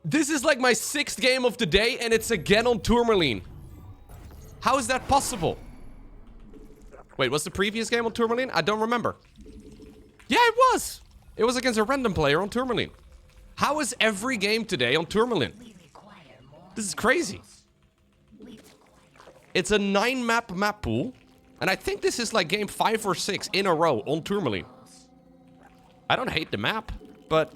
This is like my 6th game of the day, and it's again on Tourmaline. How is that possible? Wait, was the previous game on Tourmaline? I don't remember. Yeah, it was. It was against a random player on Tourmaline. How is every game today on Tourmaline? This is crazy. It's a 9-map map pool. And I think this is like game 5 or 6 in a row on Tourmaline. I don't hate the map, but...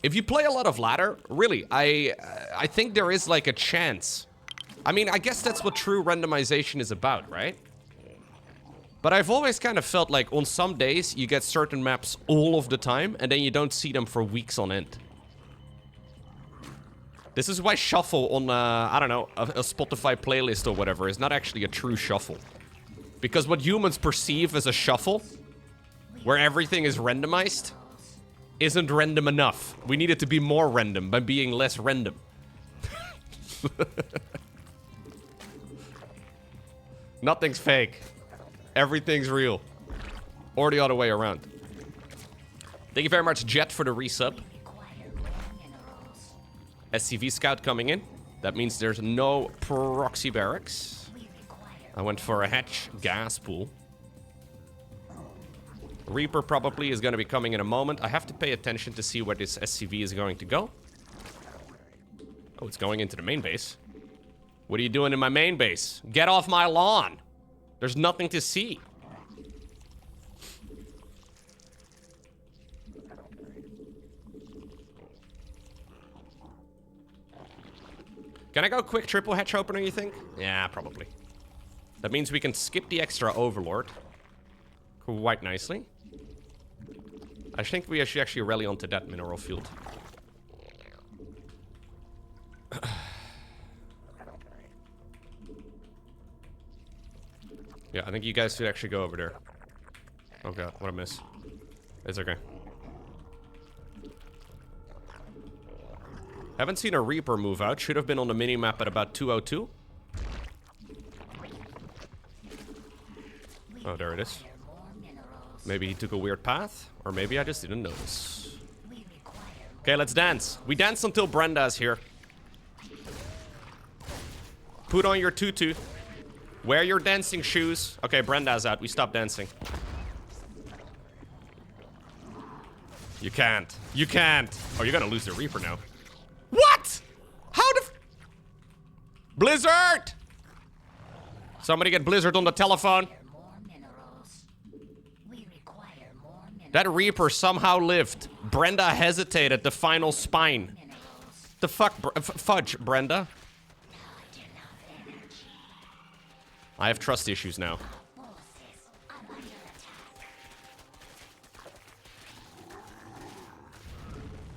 if you play a lot of ladder, really, I think there is like a chance. I mean, I guess that's what true randomization is about, right? But I've always kind of felt like on some days you get certain maps all of the time and then you don't see them for weeks on end. This is why shuffle on, I don't know, a Spotify playlist or whatever is not actually a true shuffle. Because what humans perceive as a shuffle, where everything is randomized, isn't random enough. We need it to be more random by being less random. Nothing's fake. Everything's real. Or the other way around. Thank you very much, Jet, for the resub. SCV Scout coming in. That means there's no proxy barracks. I went for a hatch gas pool. Reaper probably is going to be coming in a moment. I have to pay attention to see where this SCV is going to go. Oh, it's going into the main base. What are you doing in my main base? Get off my lawn. There's nothing to see. Can I go quick triple hatch opener, you think? Yeah, probably. That means we can skip the extra overlord quite nicely. I think we should actually rally onto that mineral field. Yeah, I think you guys should actually go over there. Oh god, what a miss. It's okay. Haven't seen a Reaper move out. Should have been on the mini-map at about 202. Oh, there it is. Maybe he took a weird path, or maybe I just didn't notice. Okay, let's dance. We dance until Brenda's here. Put on your tutu. Wear your dancing shoes. Okay, Brenda's out. We stop dancing. You can't. You can't. Oh, you're gonna lose the Reaper now. What? How the... Blizzard! Somebody get Blizzard on the telephone. That Reaper somehow lived. Brenda hesitated the final spine. The fuck, fudge, Brenda. I have trust issues now.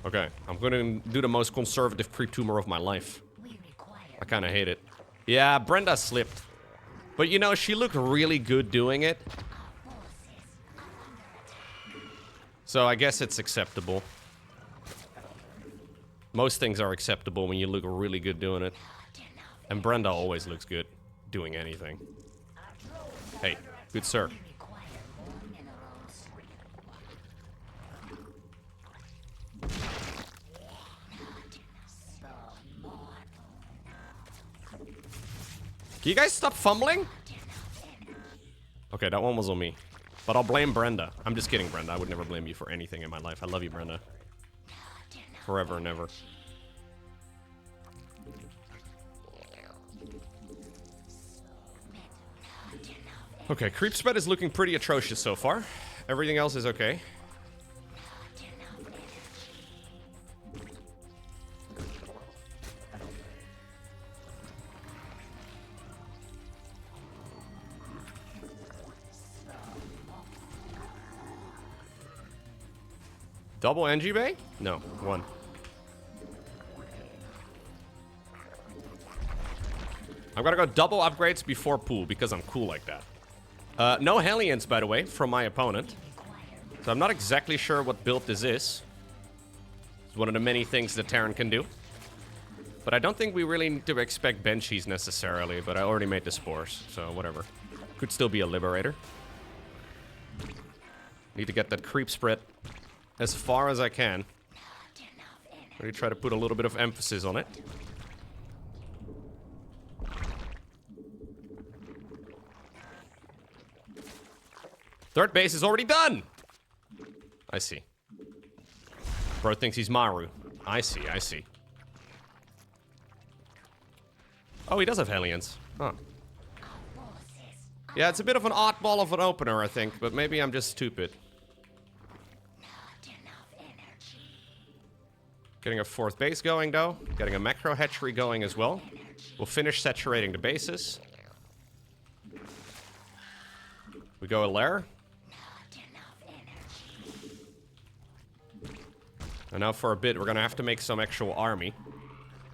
Okay, I'm gonna do the most conservative creep tumor of my life. I kinda hate it. Yeah, Brenda slipped. But you know, she looked really good doing it. So I guess it's acceptable. Most things are acceptable when you look really good doing it. And Brenda always looks good doing anything. Hey, good sir. Can you guys stop fumbling? Okay, that one was on me. But I'll blame Brenda. I'm just kidding, Brenda. I would never blame you for anything in my life. I love you, Brenda. Forever and ever. Okay, creep spread is looking pretty atrocious so far. Everything else is okay. Double NG bay? No, one. I'm gonna go double upgrades before pool because I'm cool like that. No Hellions, by the way, from my opponent. So I'm not exactly sure what build this is. It's one of the many things that Terran can do. But I don't think we really need to expect Banshees necessarily, but I already made the spores, so whatever. Could still be a Liberator. Need to get that creep spread. as far as I can. Really try to put a little bit of emphasis on it. Third base is already done! I see. Bro thinks he's Maru. I see, I see. Oh, he does have Hellions. Huh. Yeah, it's a bit of an oddball of an opener, I think, but maybe I'm just stupid. Getting a fourth base going, though. Getting a macro hatchery going as well. We'll finish saturating the bases. We go a lair. And now for a bit, we're gonna have to make some actual army.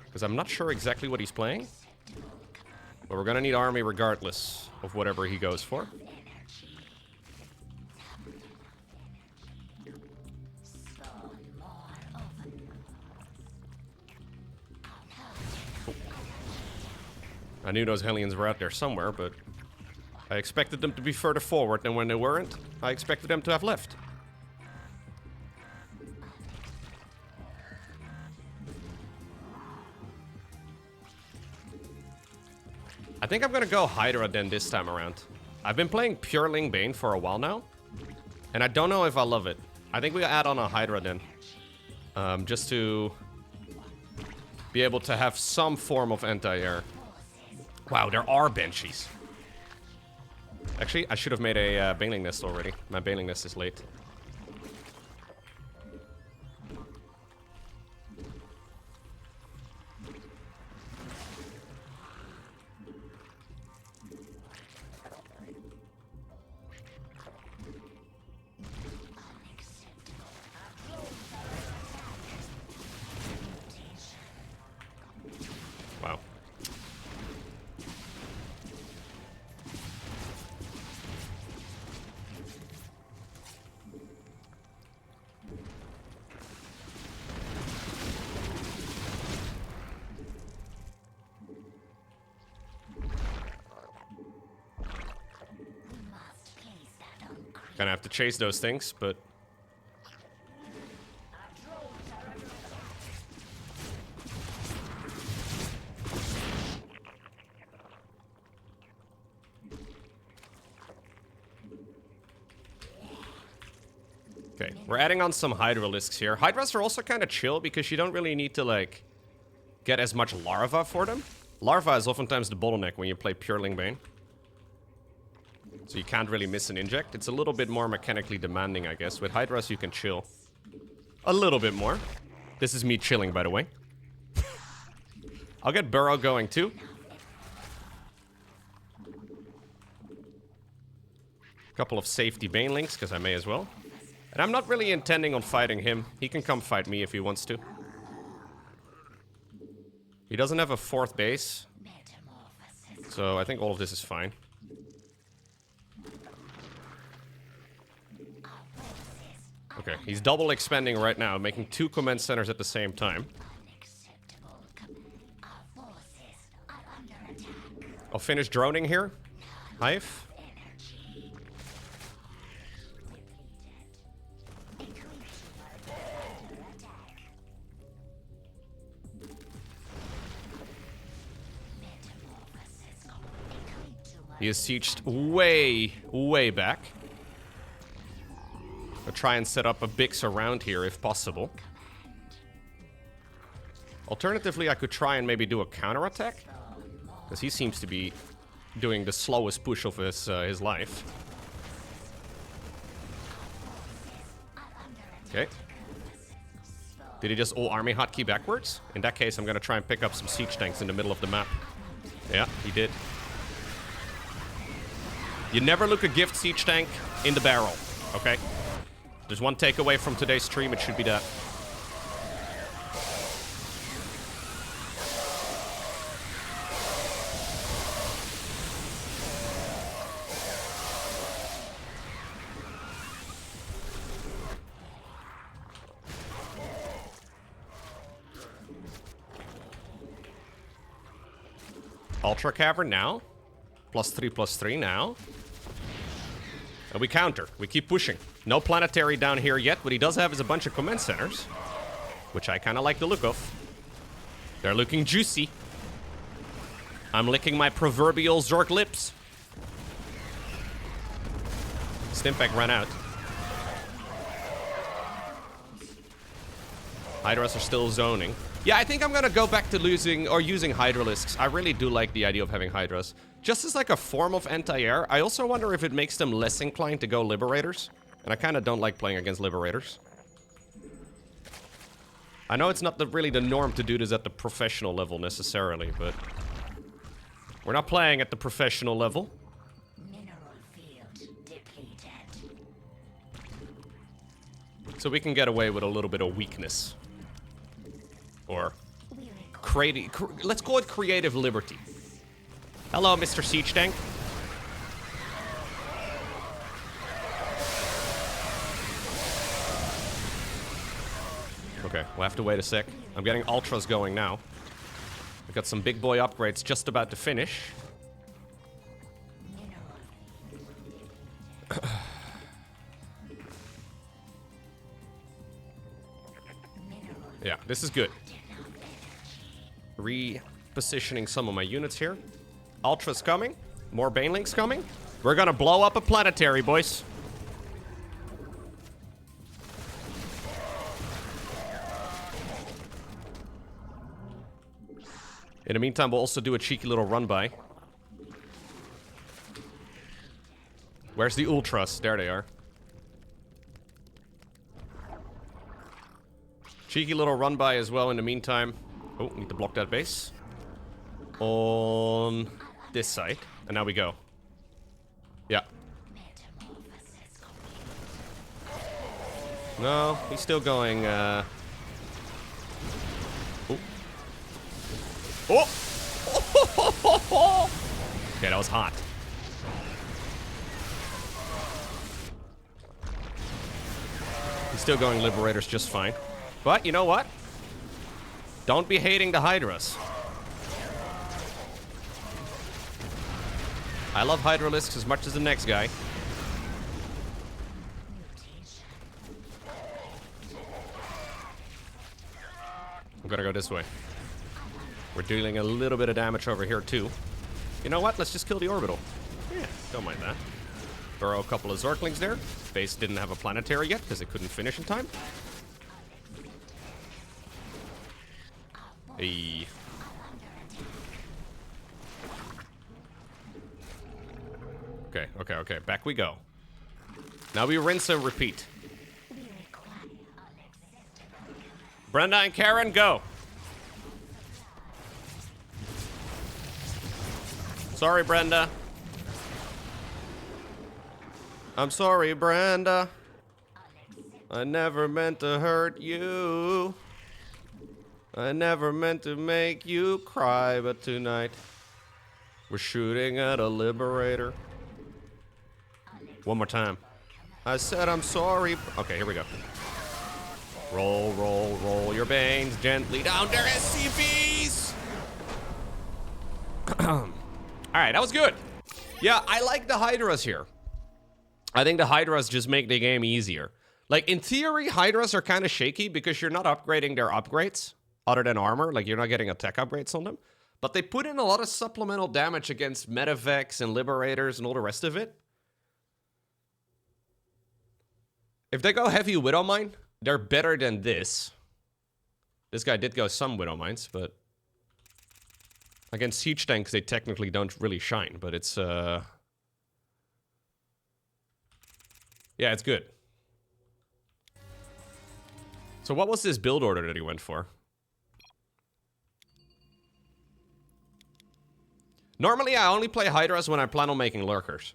Because I'm not sure exactly what he's playing. But we're gonna need army regardless of whatever he goes for. I knew those Hellions were out there somewhere, but I expected them to be further forward, and when they weren't, I expected them to have left. I think I'm gonna go Hydra Den this time around. I've been playing Pureling Bane for a while now, and I don't know if I love it. I think we add on a Hydra Den. Just to be able to have some form of anti-air. Wow, there are Banshees. Actually, I should have made a Baneling Nest already. My Baneling Nest is late. Wow. Gonna have to chase those things, but... Okay, we're adding on some Hydralisks here. Hydras are also kind of chill because you don't really need to, like, get as much larva for them. Larva is oftentimes the bottleneck when you play Pureling Bane. So you can't really miss an inject. It's a little bit more mechanically demanding, I guess. With Hydras, you can chill a little bit more. This is me chilling, by the way. I'll get Burrow going, too. Couple of safety Banelings, because I may as well. And I'm not really intending on fighting him. He can come fight me if he wants to. He doesn't have a fourth base. So I think all of this is fine. Okay, he's double expanding right now, making 2 command centers at the same time. I'll finish droning here. Hive. He is sieged way, way back. I'll try and set up a Bix around here if possible. Alternatively, I could try and maybe do a counterattack. Because he seems to be doing the slowest push of his life. Okay. Did he just all army hotkey backwards? In that case, I'm gonna try and pick up some siege tanks in the middle of the map. Yeah, he did. You never look a gift siege tank in the barrel, okay? There's one takeaway from today's stream, it should be that. Ultra Cavern now. +3/+3 now. And we counter. We keep pushing. No planetary down here yet. What he does have is a bunch of command centers, which I kind of like the look of. They're looking juicy. I'm licking my proverbial Zork lips. Stimpack ran out. Hydras are still zoning. Yeah, I think I'm gonna go back to using Hydralisks. I really do like the idea of having Hydras. Just as like a form of anti-air, I also wonder if it makes them less inclined to go Liberators. And I kind of don't like playing against Liberators. I know it's not really the norm to do this at the professional level necessarily, but we're not playing at the professional level. Mineral field depleted. So we can get away with a little bit of weakness. Or let's call it creative liberty. Hello, Mr. Siege Tank. Okay, we'll have to wait a sec. I'm getting ultras going now. We've got some big boy upgrades just about to finish. Yeah, this is good. Repositioning some of my units here. Ultra's coming. More Banelings coming. We're gonna blow up a planetary, boys. In the meantime, we'll also do a cheeky little run-by. Where's the Ultras? There they are. Cheeky little run-by as well in the meantime. Oh, need to block that base. On this side. And now we go. Yeah. No, he's still going, Oh! Oh! Okay, that was hot. He's still going Liberators just fine. But, you know what? Don't be hating the Hydras. I love Hydralisks as much as the next guy. I'm gonna go this way. We're dealing a little bit of damage over here, too. You know what? Let's just kill the orbital. Yeah, don't mind that. Throw a couple of Zorklings there. Base didn't have a planetary yet because it couldn't finish in time. Hey. Okay. Back we go. Now we rinse and repeat. Brenda and Karen, go. Sorry, Brenda. I'm sorry, Brenda. I never meant to hurt you. I never meant to make you cry, but tonight we're shooting at a Liberator. One more time. I said I'm sorry. Okay, here we go. Roll, roll, roll your bangs gently down their SCVs. Alright, that was good. Yeah, I like the Hydras here. I think the Hydras just make the game easier. Like, in theory, Hydras are kind of shaky because you're not upgrading their upgrades. Other than armor, like you're not getting attack upgrades on them. But they put in a lot of supplemental damage against Medevacs and Liberators and all the rest of it. If they go heavy Widowmine, they're better than this. This guy did go some Widowmines, but against siege tanks, they technically don't really shine, but it's, yeah, it's good. So what was this build order that he went for? Normally, I only play Hydras when I plan on making Lurkers.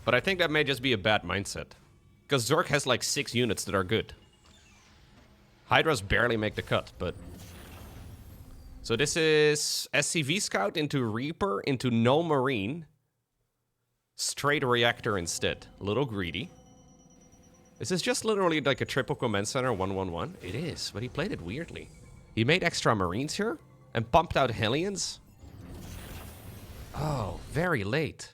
But I think that may just be a bad mindset. Because Zork has like 6 units that are good. Hydras barely make the cut, but... So this is SCV Scout into Reaper into no Marine. Straight Reactor instead. A little greedy. This is just literally like a triple command center 1-1-1. It is, but he played it weirdly. He made extra Marines here and pumped out Hellions. Oh, very late.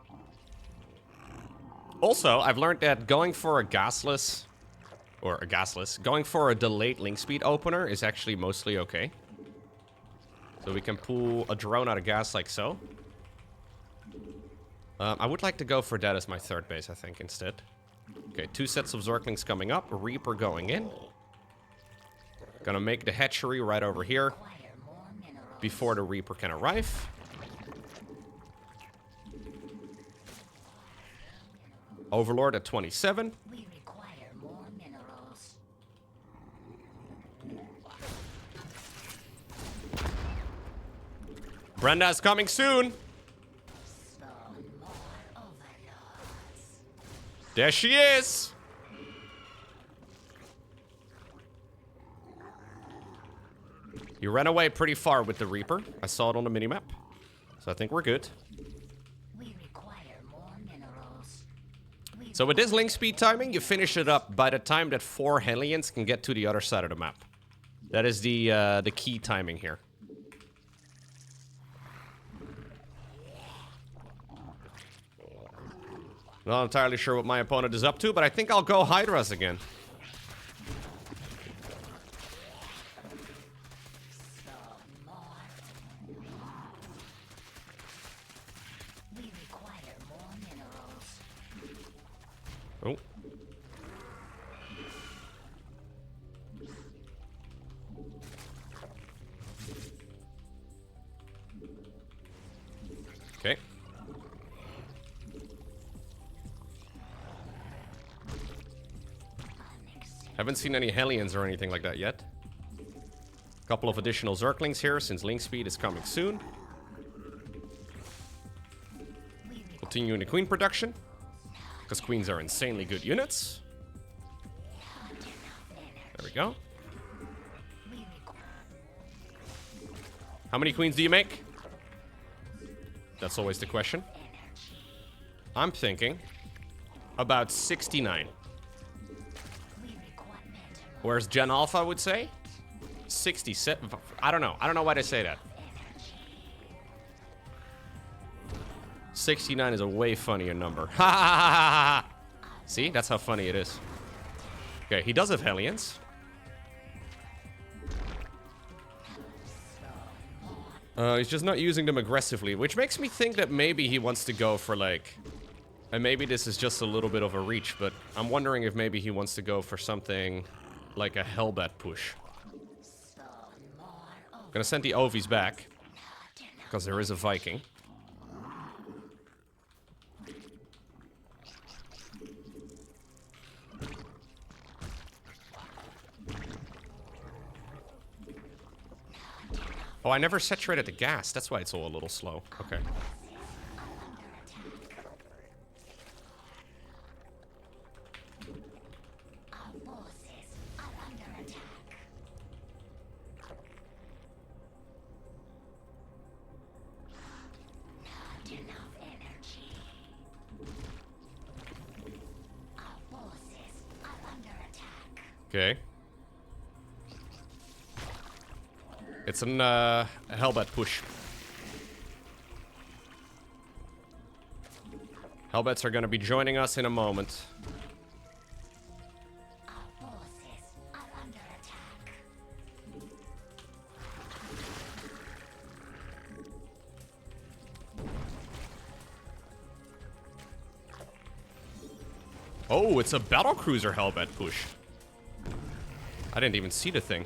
Also, I've learned that going for a gasless, going for a delayed link speed opener is actually mostly okay. So we can pull a drone out of gas like so. I would like to go for that as my third base, I think, instead. Okay, 2 sets of Zerglings coming up, a Reaper going in. Gonna make the hatchery right over here before the Reaper can arrive. Overlord at 27. We require more minerals. Brenda's coming soon. Spawn more overlords. There she is. You ran away pretty far with the Reaper. I saw it on the minimap. So I think we're good. We require more minerals. So with this link speed timing, you finish it up by the time that 4 Hellions can get to the other side of the map. That is the key timing here. Not entirely sure what my opponent is up to, but I think I'll go Hydras again. We require more minerals. Oh. Okay. Haven't seen any Hellions or anything like that yet. Couple of additional Zerglings here since link speed is coming soon. Continuing the queen production, because queens are insanely good units. There we go. How many queens do you make? That's always the question. I'm thinking about 69. Whereas Gen Alpha would say 67. I don't know. I don't know why they say that. 69 is a way funnier number. Ha ha ha ha ha! See? That's how funny it is. Okay, he does have Hellions. He's just not using them aggressively, which makes me think that maybe he wants to go for like... And maybe this is just a little bit of a reach, but I'm wondering if maybe he wants to go for something like a Hellbat push. Gonna send the Ovies back, because there is a Viking. Oh, I never saturated the gas. That's why it's all a little slow. Okay. Okay. It's an Hellbat push. Hellbats are gonna be joining us in a moment. Our forces are under attack. Oh, it's a Battlecruiser Hellbat push. I didn't even see the thing.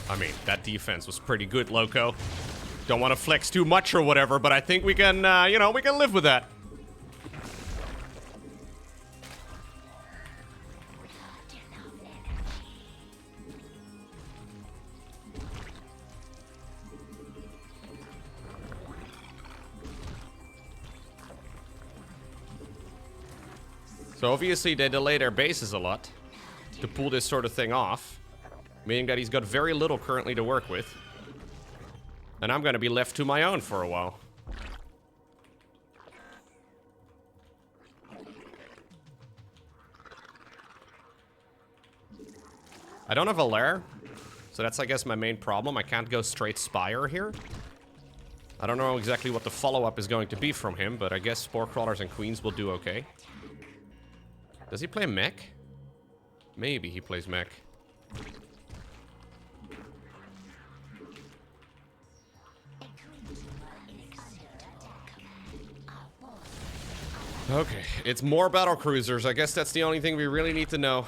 I mean, that defense was pretty good, Loco. Don't want to flex too much or whatever, but I think we can, you know, we can live with that. So obviously they delay their bases a lot to pull this sort of thing off, meaning that he's got very little currently to work with. And I'm gonna be left to my own for a while. I don't have a lair, so that's, I guess, my main problem. I can't go straight Spire here. I don't know exactly what the follow-up is going to be from him, but I guess Spore Crawlers and Queens will do okay. Does he play mech? Maybe he plays mech. Okay, it's more Battlecruisers. I guess that's the only thing we really need to know.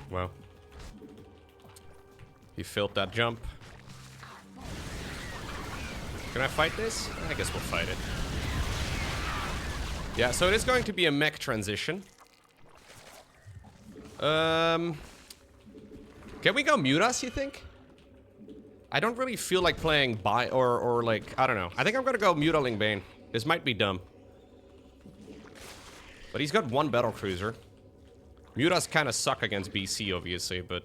Well, he failed that jump. Can I fight this? I guess we'll fight it. Yeah, so it is going to be a mech transition. Can we go Mutas, you think? I don't really feel like playing or like, I don't know. I think I'm gonna go Mutaling Bane. This might be dumb. But he's got one Battlecruiser. Mutas kind of suck against BC, obviously, but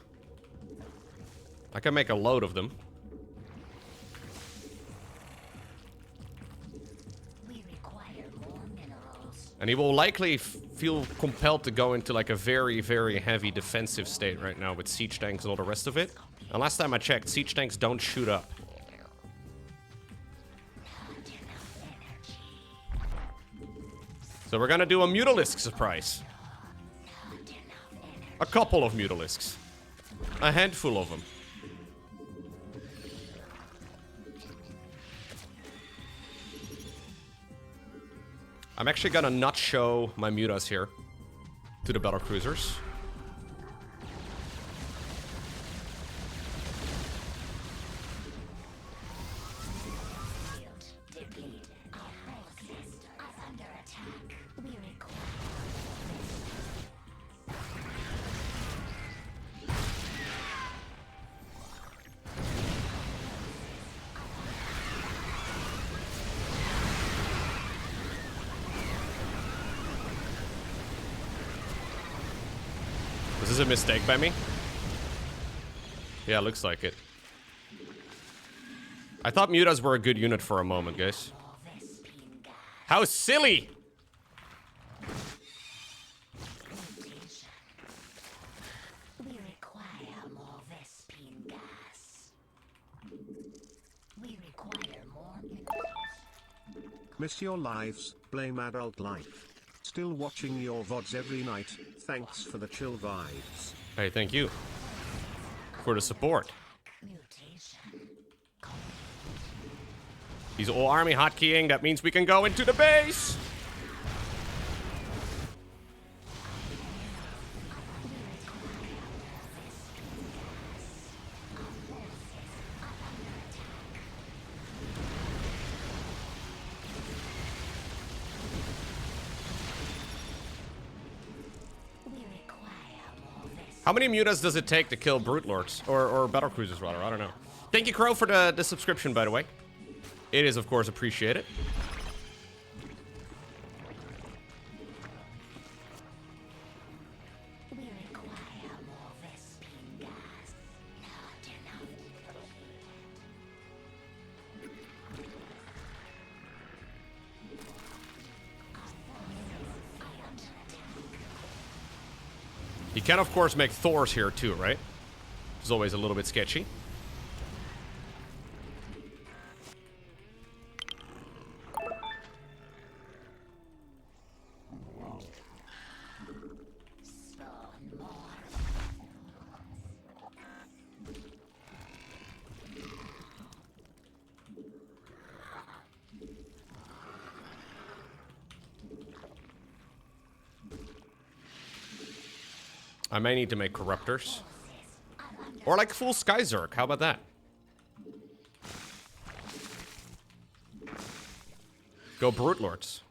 I can make a load of them. We require more minerals. And he will likely feel compelled to go into like a very, very heavy defensive state right now with siege tanks and all the rest of it. And last time I checked, siege tanks don't shoot up. So we're gonna do a Mutalisk surprise. A couple of Mutalisks. A handful of them. I'm actually gonna not show my Mutas here to the Battlecruisers. Was this a mistake by me? Yeah, looks like it. I thought Mutas were a good unit for a moment, guys. How silly! We require more Vespine gas. We require more minerals. Miss your lives, blame adult life. Still watching your VODs every night, thanks for the chill vibes. Hey, thank you for the support. Mutation. He's all army hotkeying, that means we can go into the base! How many Mutas does it take to kill Brute Lords? Or Battlecruisers, rather. I don't know. Thank you, Crow, for the subscription, by the way. It is, of course, appreciated. We require more Vespine gas. Not enough. You can, of course, make Thors here, too, right? Which is always a little bit sketchy. Spawn more. I may need to make Corruptors. I'm under Or like full Sky Zerg. How about that? Go Brute Lords.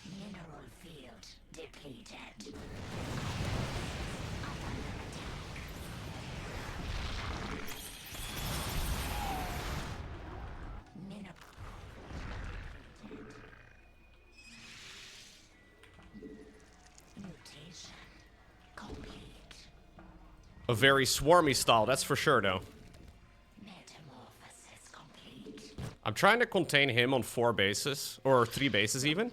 Mineral field depleted. Mineral. Mutation complete. A very swarmy style, that's for sure, though. Metamorphosis complete. I'm trying to contain him on 4 bases, or 3 bases even.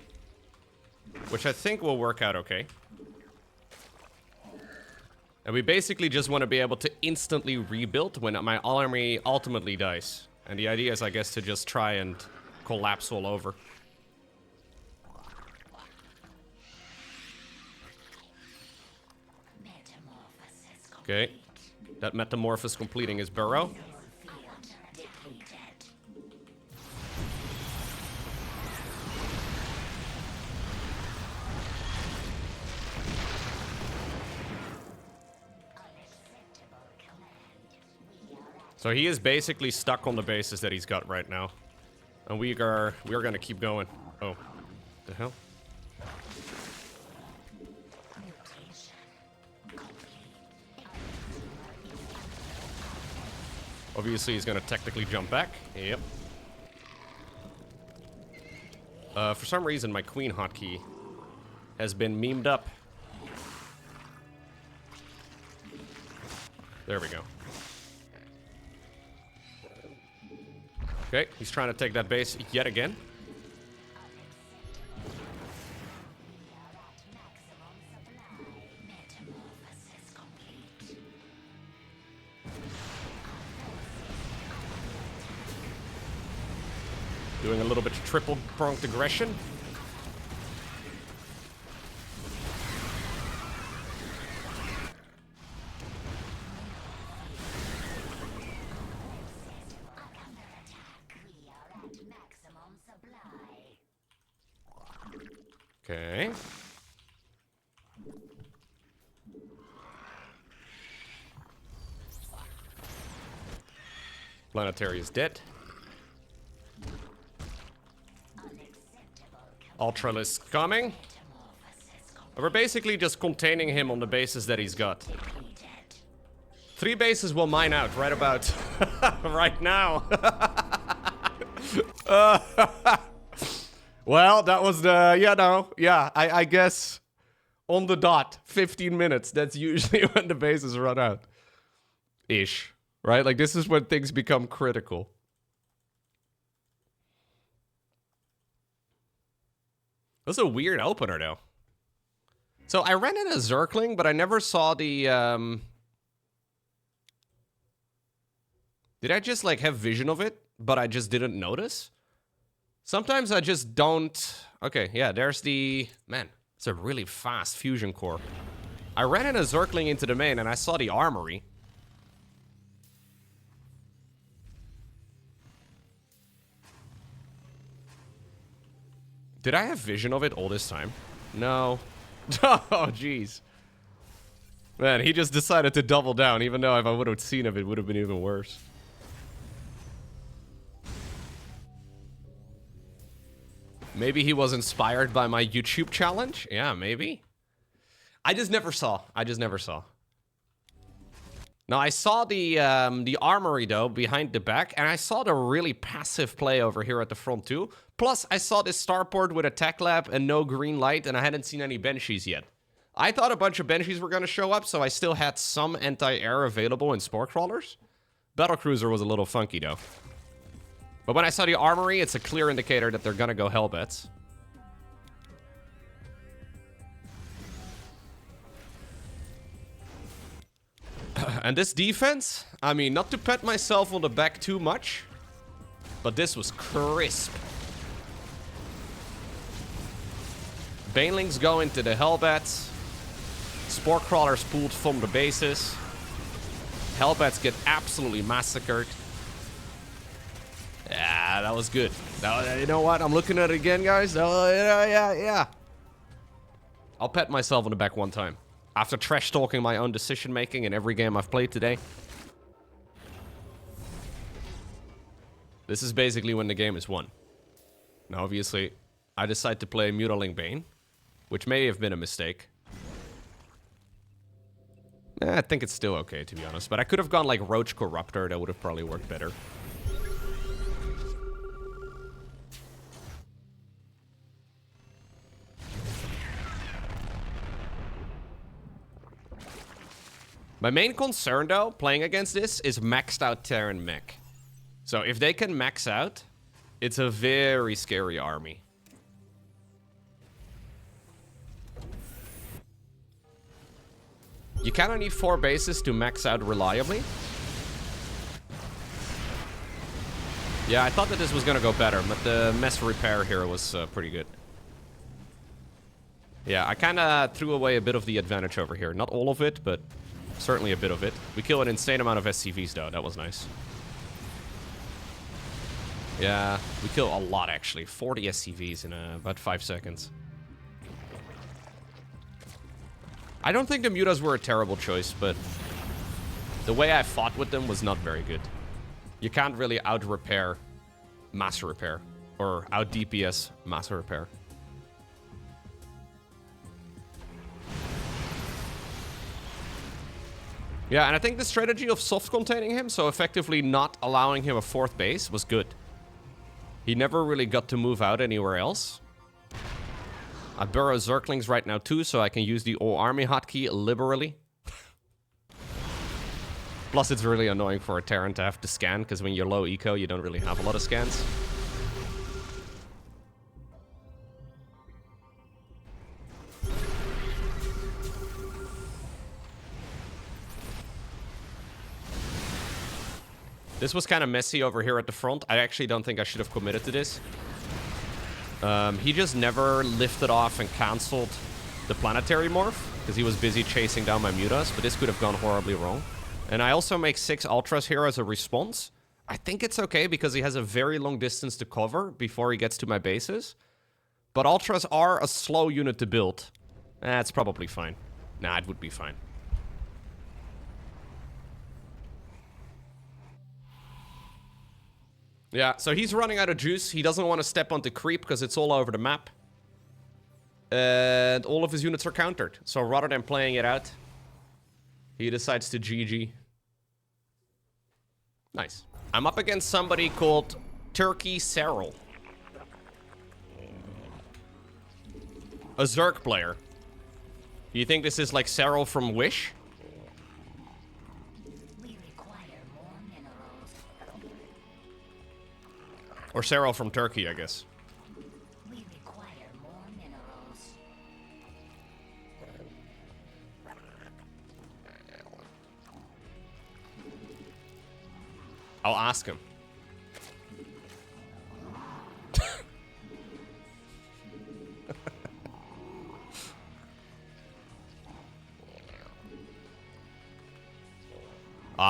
Which I think will work out okay. And we basically just want to be able to instantly rebuild when my army ultimately dies. And the idea is, I guess, to just try and collapse all over. Metamorphosis complete. Okay. That metamorphosis completing his burrow. Field depleted. Unacceptable command. We are at So he is basically stuck on the bases that he's got right now. And we are gonna keep going. Oh. The hell? mutation complete. Obviously he's gonna technically jump back. Yep. For some reason my queen hotkey has been memed up. There we go. Okay, he's trying to take that base yet again. Metamorphosis complete. Doing a little bit of triple pronged aggression. We are at maximum supply. Okay. Planetary is dead. Ultralisk coming. Metamorphosis We're basically just containing him on the bases that he's got. completed. 3 bases will mine out right about right now. Well, that was the, I guess on the dot, 15 minutes. That's usually when the bases run out. Ish, right? Like this is when things become critical. That's a weird opener though. So I ran in a Zergling, but I never saw the, Did I just like have vision of it, but I just didn't notice? Sometimes I just don't. Okay, yeah, there's the, man, it's a really fast fusion core. I ran in a Zergling into the main and I saw the armory. Did I have vision of it all this time? No. Oh, jeez. Man, he just decided to double down, even though if I would have seen it, it would have been even worse. Maybe he was inspired by my YouTube challenge? Yeah, maybe. I just never saw. Now, I saw the armory, though, behind the back, and I saw the really passive play over here at the front, too. Plus, I saw this starport with a tech lab and no green light, and I hadn't seen any Banshees yet. I thought a bunch of Banshees were going to show up, so I still had some anti-air available in Spore Crawlers. Battlecruiser was a little funky, though. But when I saw the armory, it's a clear indicator that they're going to go Hellbats. And this defense, I mean, not to pat myself on the back too much, but this was crisp. Banelings go into the Hellbats. Spore Crawlers pulled from the bases. Hellbats get absolutely massacred. Yeah, that was good. You know what? I'm looking at it again, guys. Yeah. I'll pat myself on the back one time. After trash talking my own decision making in every game I've played today. This is basically when the game is won. Now obviously, I decide to play Mutiling Bane, which may have been a mistake. I think it's still okay, to be honest. But I could have gone like Roach Corruptor, that would have probably worked better. My main concern, though, playing against this, is maxed out Terran mech. So if they can max out, it's a very scary army. You kind of need 4 bases to max out reliably. Yeah, I thought that this was going to go better, but the mess repair here was pretty good. Yeah, I kind of threw away a bit of the advantage over here. Not all of it, but certainly a bit of it. We kill an insane amount of SCVs, though. That was nice. Yeah, we kill a lot, actually. 40 SCVs in about 5 seconds. I don't think the mutas were a terrible choice, but the way I fought with them was not very good. You can't really out-repair mass repair, or out-DPS mass repair. Yeah, and I think the strategy of soft-containing him, so effectively not allowing him a 4th base, was good. He never really got to move out anywhere else. I burrow Zerglings right now too, so I can use the all army hotkey liberally. Plus, it's really annoying for a Terran to have to scan, because when you're low eco, you don't really have a lot of scans. This was kind of messy over here at the front. I actually don't think I should have committed to this. He just never lifted off and cancelled the planetary morph, because he was busy chasing down my mutas, but this could have gone horribly wrong. And I also make 6 ultras here as a response. I think it's okay, because he has a very long distance to cover before he gets to my bases. But ultras are a slow unit to build. It's probably fine. Nah, it would be fine. Yeah, so he's running out of juice. He doesn't want to step onto creep because it's all over the map. And all of his units are countered. So rather than playing it out, he decides to GG. Nice. I'm up against somebody called Turkey Cyril. A Zerg player. Do you think this is like Cyril from Wish? Or Cyril from Turkey, I guess. We require more minerals. I'll ask him.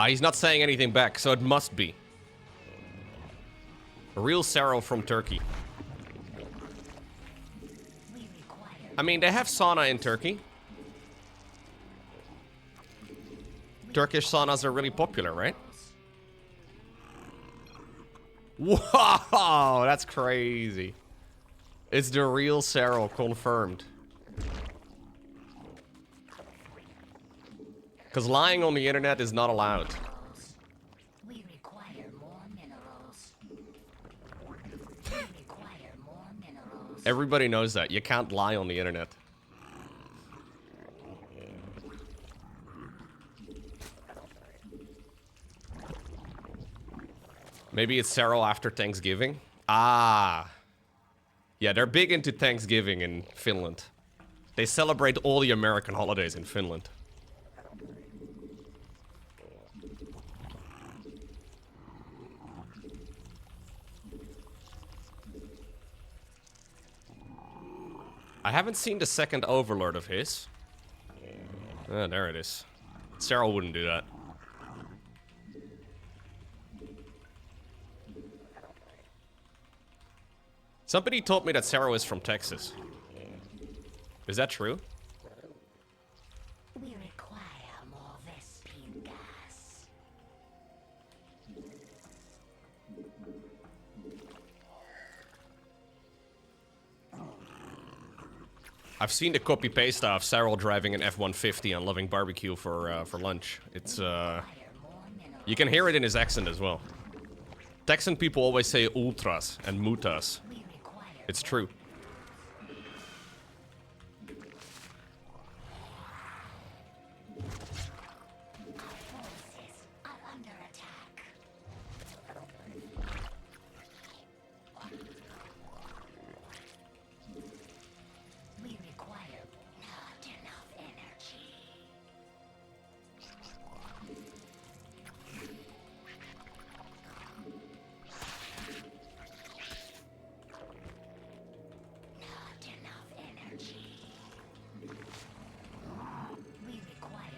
He's not saying anything back, so it must be. A real Cyril from Turkey. I mean, they have sauna in Turkey. Turkish saunas are really popular, right? Wow, that's crazy. It's the real Cyril, confirmed. Because lying on the internet is not allowed. We require more minerals. We require more minerals. Everybody knows that. You can't lie on the internet. Maybe it's Cyril after Thanksgiving? Ah. Yeah, they're big into Thanksgiving in Finland. They celebrate all the American holidays in Finland. I haven't seen the second Overlord of his. Ah, there it is. Cyril wouldn't do that. Somebody told me that Cyril is from Texas. Is that true? I've seen the copy paste of Cyril driving an F-150 and loving barbecue for lunch. It's you can hear it in his accent as well. Texan people always say ultras and mutas. It's true.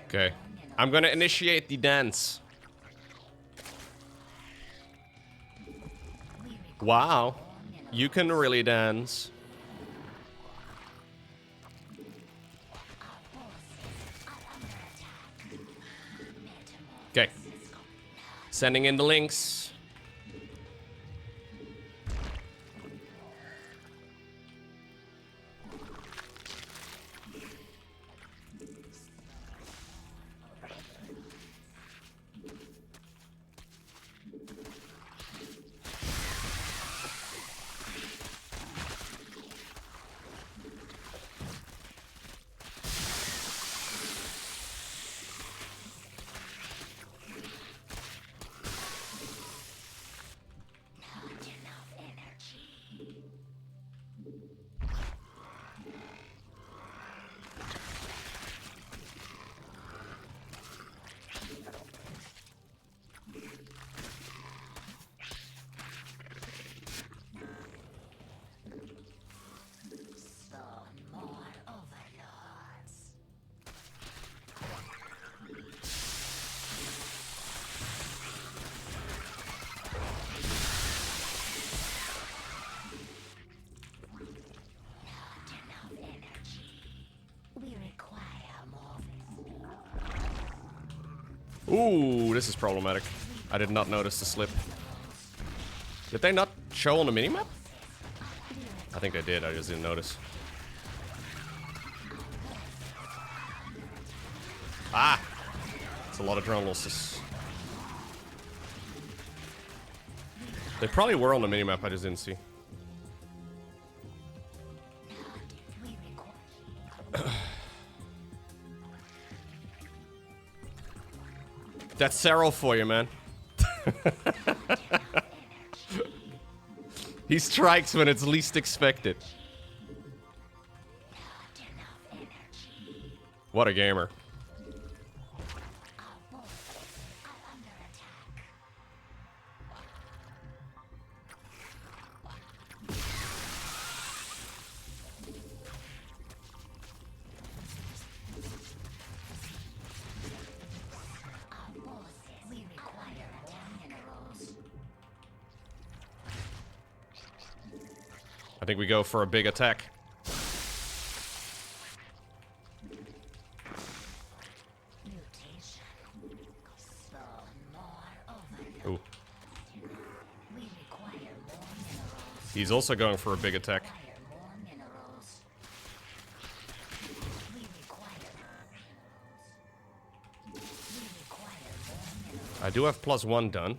Okay. I'm gonna initiate the dance. Wow. You can really dance. Okay. Sending in the links. Ooh, this is problematic. I did not notice the slip. Did they not show on the minimap? I think they did, I just didn't notice. Ah! It's a lot of drone losses. They probably were on the minimap, I just didn't see. That's Cyril for you, man. He strikes when it's least expected. What a gamer. I think we go for a big attack. Ooh. He's also going for a big attack. I do have +1 done.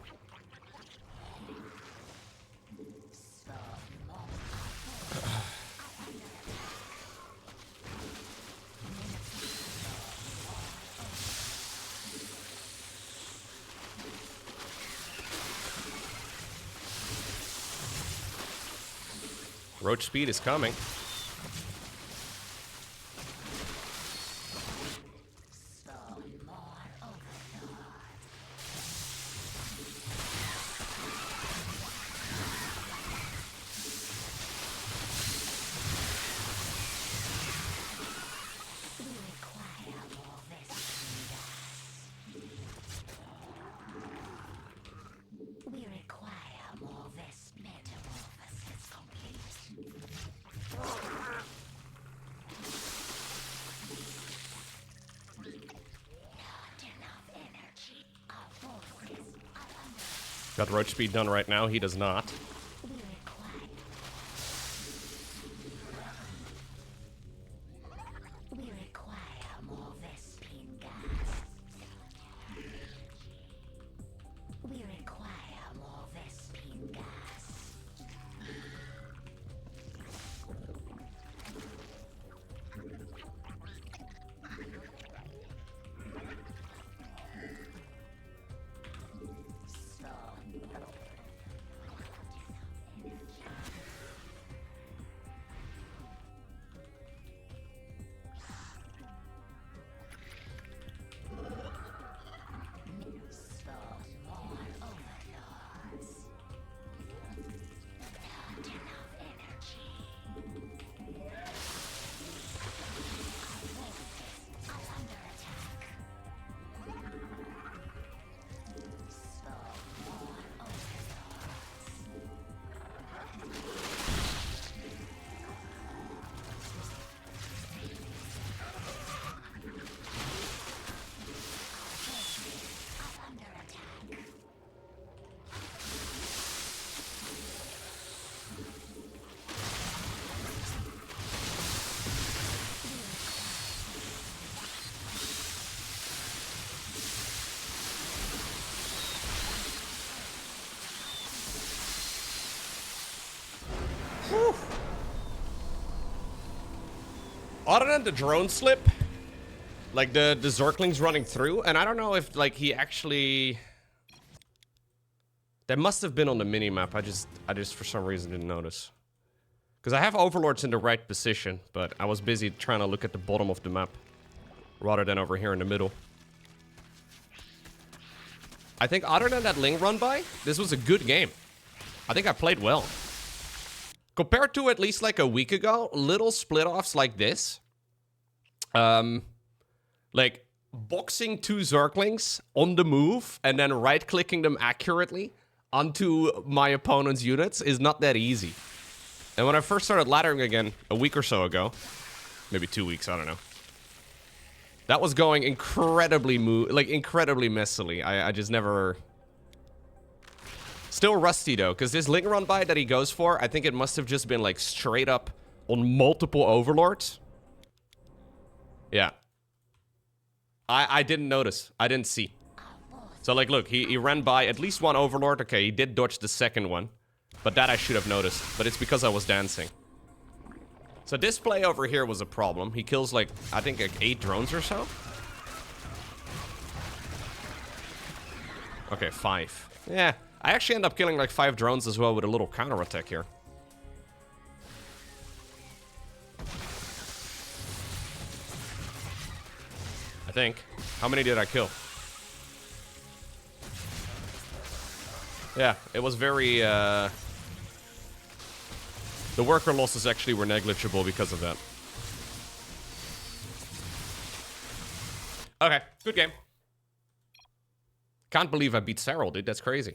Roach speed is coming. Got roach speed done right now, he does not. Whew. Other than the drone slip, like the Zerglings running through, and I don't know if like he actually... That must have been on the minimap. I just for some reason didn't notice. Because I have overlords in the right position, but I was busy trying to look at the bottom of the map rather than over here in the middle. I think other than that Ling run by, this was a good game. I think I played well. Compared to at least like a week ago, little split-offs like this. Like boxing 2 Zerglings on the move and then right-clicking them accurately onto my opponent's units is not that easy. And when I first started laddering again a week or so ago, maybe 2 weeks, I don't know. That was going incredibly incredibly messily. I just never... Still rusty though, because this Ling run by that he goes for, I think it must have just been like straight up on multiple overlords. Yeah. I didn't notice. I didn't see. So like look, he ran by at least one overlord. Okay, he did dodge the second one. But that I should have noticed. But it's because I was dancing. So this play over here was a problem. He kills like, I think like 8 drones or so. Okay, 5. Yeah, I actually end up killing like 5 drones as well with a little counterattack here. I think. How many did I kill? Yeah, it was very, the worker losses actually were negligible because of that. Okay, good game. Can't believe I beat Cyril, dude. That's crazy.